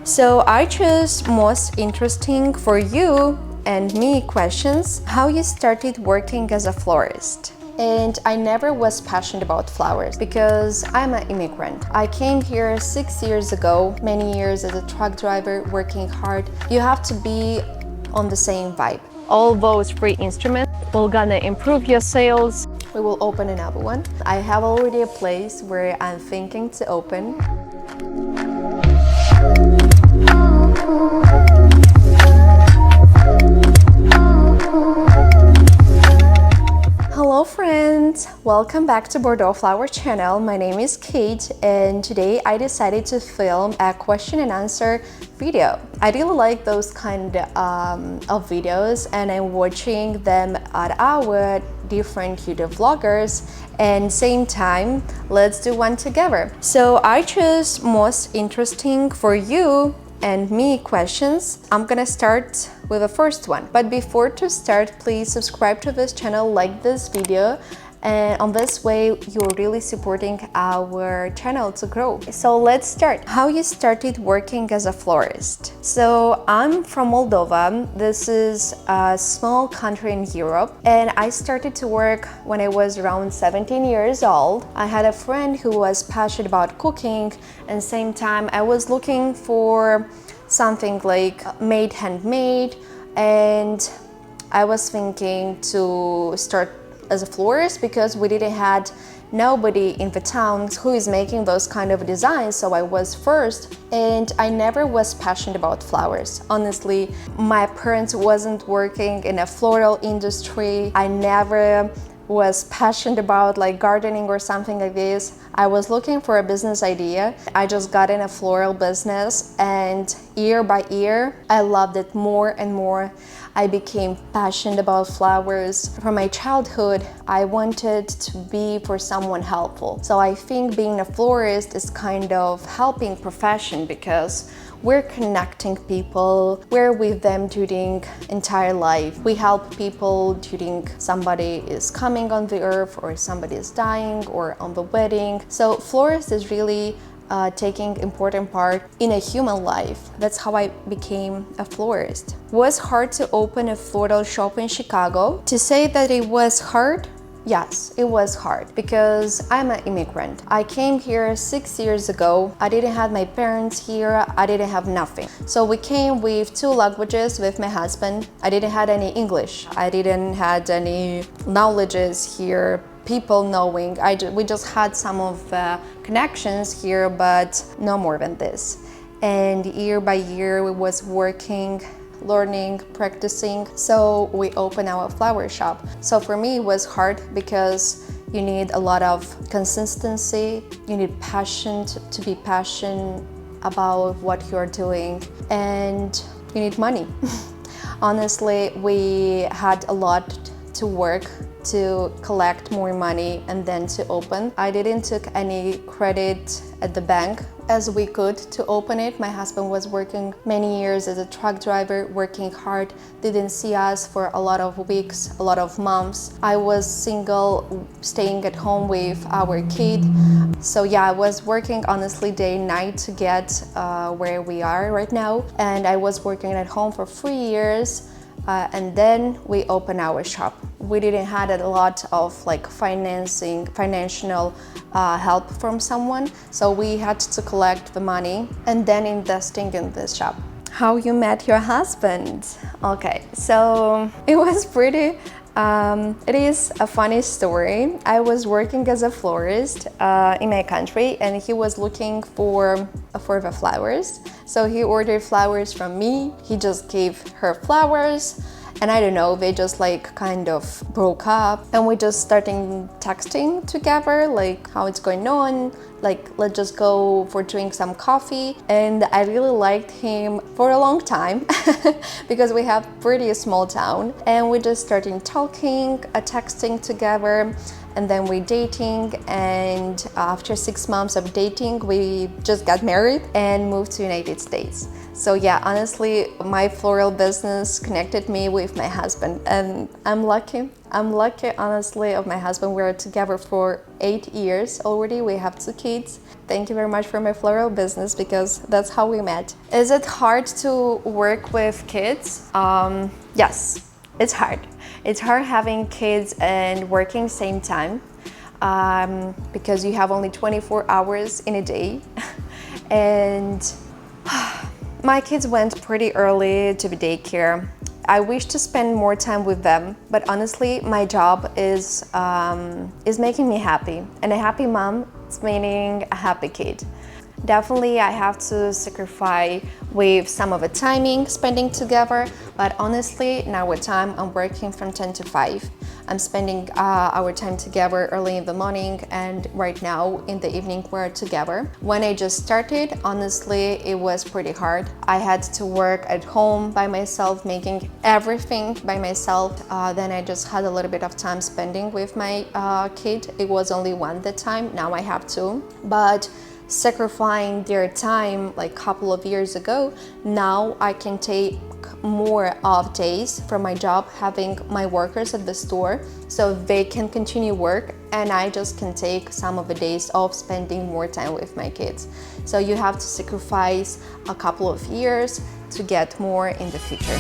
So I chose most interesting for you and me questions, how you started working as a florist. And I never was passionate about flowers because I'm an immigrant. I came here 6 years ago, many years as a truck driver, working hard. You have to be on the same vibe. All those free instruments will gonna improve your sales. We will open another one. I have already a place where I'm thinking to open. Hello friends! Welcome back to Bordoflowers channel. My name is Kate and today I decided to film a question and answer video. I really like those kind of videos and I'm watching them at our different YouTube vloggers, and same time let's do one together. So I chose most interesting for you and me questions. I'm gonna start with the first one. But before to start, please subscribe to this channel, like this video, and on this way you're really supporting our channel to grow. So let's start. How you started working as a florist. So I'm from Moldova. This is a small country in Europe, and I started to work when I was around 17 years old. I had a friend who was passionate about cooking, and same time I was looking for something like made handmade, and I was thinking to start as a florist because we didn't had nobody in the town who is making those kind of designs, so I was first. And I never was passionate about flowers. Honestly, my parents wasn't working in a floral industry. I never was passionate about like gardening or something like this. I was looking for a business idea. I just got in a floral business, and year by year I loved it more and more. I became passionate about flowers. From my childhood, I wanted to be for someone helpful. So I think being a florist is kind of helping profession because we're connecting people. We're with them during entire life. We help people during somebody is coming on the earth or somebody is dying or on the wedding. So florist is really taking important part in a human life. That's how I became a florist. It was hard to open a floral shop in Chicago. To say that it was hard, yes, it was hard because I'm an immigrant. I came here 6 years ago. I didn't have my parents here. I didn't have nothing. So we came with 2 languages with my husband. I didn't have any English. I didn't had any knowledges here, people knowing. We just had some of the connections here, but no more than this. And year by year we was working, learning, practicing. So we opened our flower shop. So for me it was hard because you need a lot of consistency, you need passion to be passionate about what you're doing, and you need money. Honestly, we had a lot to work to collect more money and then to open. I didn't took any credit at the bank as we could to open it. My husband was working many years as a truck driver, working hard, didn't see us for a lot of weeks, a lot of months. I was single, staying at home with our kid. So yeah, I was working honestly day and night to get where we are right now. And I was working at home for 3 years. And then we opened our shop. We didn't have a lot of like financial help from someone, so we had to collect the money and then investing in this shop. How you met your husband? Okay, so it was pretty. It is a funny story. I was working as a florist in my country, and he was looking for the flowers. So he ordered flowers from me. He just gave her flowers, and I don't know, they just like kind of broke up, and we just started texting together, like how it's going on, like let's just go for drink some coffee. And I really liked him for a long time because we have pretty small town, and we just started talking, texting together, and then we dating, and after 6 months of dating we just got married and moved to United States. So yeah, honestly, my floral business connected me with my husband, and I'm lucky. I'm lucky, honestly, of my husband. We're together for 8 years already. We have 2 kids. Thank you very much for my floral business because that's how we met. Is it hard to work with kids? Yes, it's hard. It's hard having kids and working same time because you have only 24 hours in a day. And my kids went pretty early to the daycare. I wish to spend more time with them, but honestly, my job is making me happy. And a happy mom is meaning a happy kid. Definitely, I have to sacrifice with some of the timing spending together, but honestly, now with time, I'm working from 10 to 5. I'm spending our time together early in the morning, and right now in the evening we're together. When I just started, honestly, it was pretty hard. I had to work at home by myself, making everything by myself. Then I just had a little bit of time spending with my kid. It was only one at the time, now I have two. But sacrificing their time like a couple of years ago, now I can take more off days from my job, having my workers at the store so they can continue work, and I just can take some of the days off spending more time with my kids. So you have to sacrifice a couple of years to get more in the future.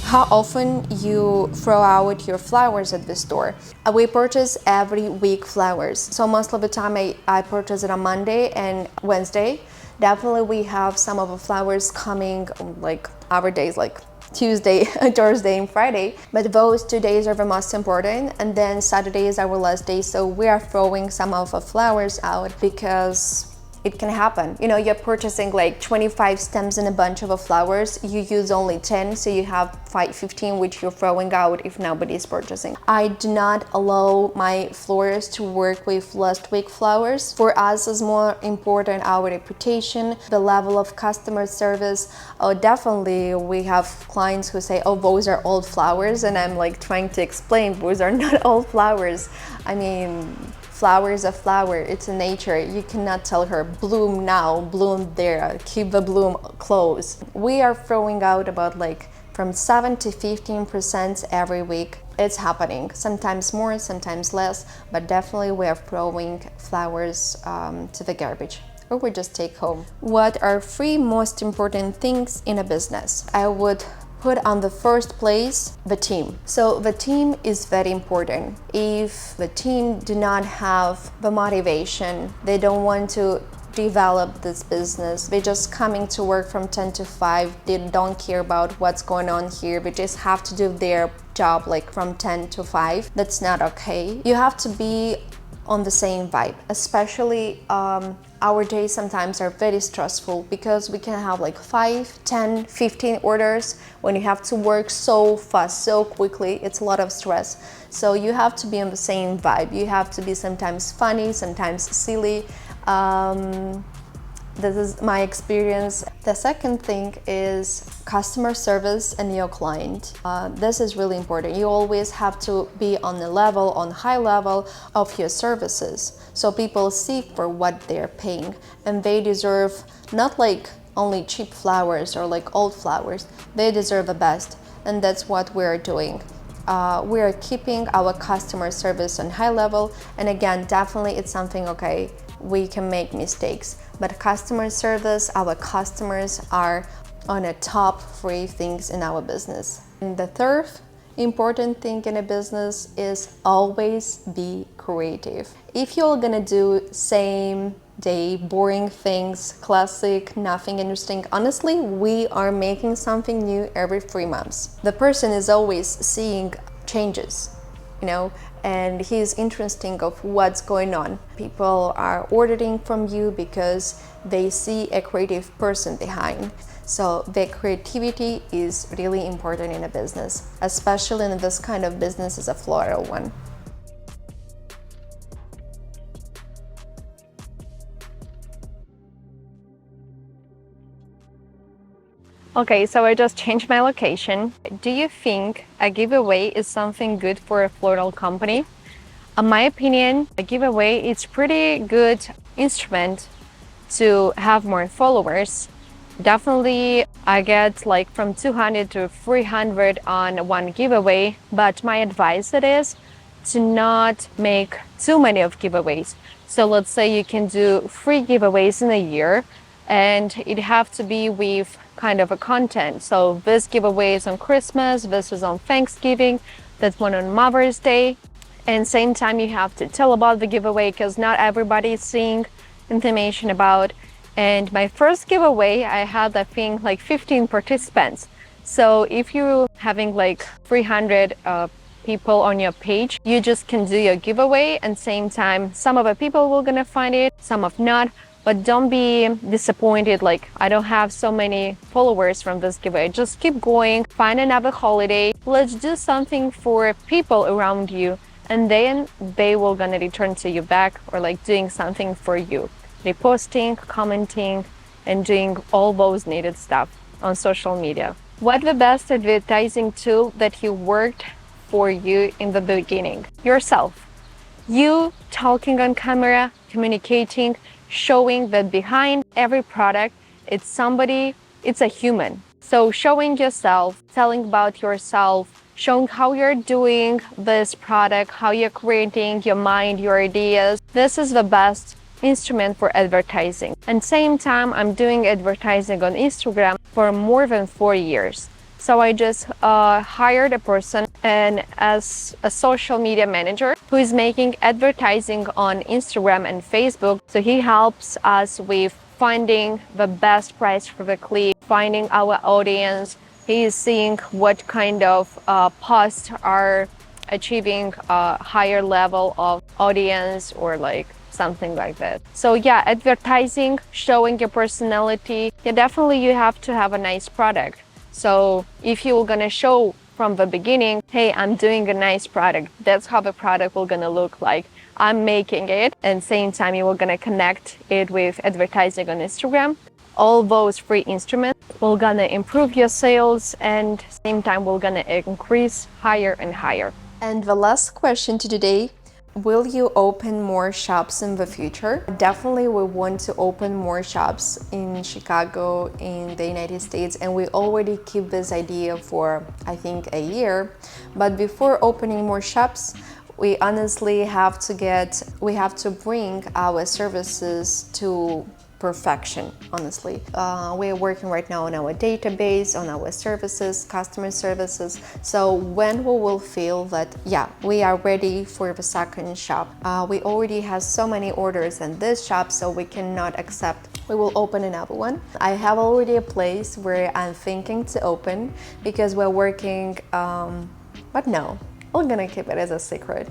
How often you throw out your flowers at the store? We purchase every week flowers. So most of the time I purchase it on Monday and Wednesday. Definitely we have some of the flowers coming like other days like Tuesday, Thursday and Friday. But those 2 days are the most important, and then Saturday is our last day. So we are throwing some of the flowers out because it can happen. You know, you're purchasing like 25 stems and a bunch of flowers, you use only 10, so you have 15 which you're throwing out if nobody's purchasing. I do not allow my florists to work with last week flowers. For us, it's more important our reputation, the level of customer service. Oh, definitely we have clients who say, oh, those are old flowers, and I'm like trying to explain those are not old flowers. I mean, flower is a flower, it's in nature. You cannot tell her bloom now, bloom there, keep the bloom close. We are throwing out about like from 7 to 15% every week. It's happening, sometimes more, sometimes less, but definitely we are throwing flowers to the garbage, or we just take home. What are 3 most important things in a business? I would put on the first place the team. So the team is very important. If the team do not have the motivation, they don't want to develop this business, they just coming to work from 10 to 5, they don't care about what's going on here, they just have to do their job like from 10 to 5. That's not okay. You have to be on the same vibe, especially our days sometimes are very stressful because we can have like 5, 10, 15 orders. When you have to work so fast, so quickly, it's a lot of stress. So you have to be on the same vibe. You have to be sometimes funny, sometimes silly. This is my experience. The second thing is customer service and your client. This is really important. You always have to be on the level, on high level of your services. So people seek for what they're paying, and they deserve not like only cheap flowers or like old flowers. They deserve the best, and that's what we're doing. We are keeping our customer service on high level, and again, definitely it's something, okay, we can make mistakes, but customer service, our customers are on the top 3 things in our business. And the third important thing in a business is always be creative. If you're gonna do same day boring things, classic, nothing interesting, honestly, we are making something new every 3 months. The person is always seeing changes, you know, and he's interesting of what's going on. People are ordering from you because they see a creative person behind. So the creativity is really important in a business, especially in this kind of business as a floral one. Okay, so I just changed my location. Do you think a giveaway is something good for a floral company? In my opinion, a giveaway is pretty good instrument to have more followers, Definitely, I get like from 200 to 300 on one giveaway, but my advice it is to not make too many of giveaways. So let's say you can do 3 giveaways in a year, and it have to be with kind of a content. So this giveaway is on Christmas, this is on Thanksgiving, that's one on Mother's Day. And same time you have to tell about the giveaway because not everybody is seeing information about. And my first giveaway, I had, I think, like 15 participants. So if you're having like 300 people on your page, you just can do your giveaway, and same time some of the people will gonna find it, some of not. But don't be disappointed like I don't have so many followers from this giveaway. Just keep going, find another holiday, let's do something for people around you, and then they will gonna return to you back, or like doing something for you, reposting, commenting, and doing all those needed stuff on social media. What the best advertising tool that you worked for you in the beginning? Yourself. You talking on camera, communicating, showing that behind every product, it's somebody, it's a human. So showing yourself, telling about yourself, showing how you're doing this product, how you're creating your mind, your ideas. This is the best instrument for advertising. And same time, I'm doing advertising on Instagram for more than 4 years. So I just hired a person and as a social media manager who is making advertising on Instagram and Facebook. So he helps us with finding the best price for the click, finding our audience. He is seeing what kind of posts are achieving a higher level of audience or like something like that. So yeah, advertising, showing your personality. Yeah, definitely you have to have a nice product. So if you're gonna show from the beginning, hey, I'm doing a nice product, that's how the product will gonna look like. I'm making it, and same time you will gonna connect it with advertising on Instagram. All those free instruments will gonna improve your sales, and same time will gonna increase higher and higher. And the last question to today, will you open more shops in the future? Definitely we want to open more shops in Chicago, in the United States, and we already keep this idea for I think a year. But before opening more shops, we honestly have to bring our services to perfection, honestly. We are working right now on our database, on our services, customer services. So when we will feel that, yeah, we are ready for the second shop, we already have so many orders in this shop, so we cannot accept, we will open another one. I have already a place where I'm thinking to open because we're working, but no, we're gonna keep it as a secret.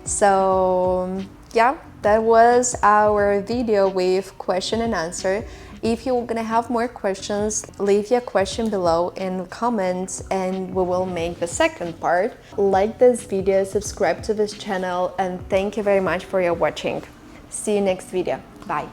So yeah, that was our video with question and answer. If you're gonna have more questions, leave your question below in the comments and we will make the second part. Like this video, subscribe to this channel, and thank you very much for your watching. See you next video. Bye.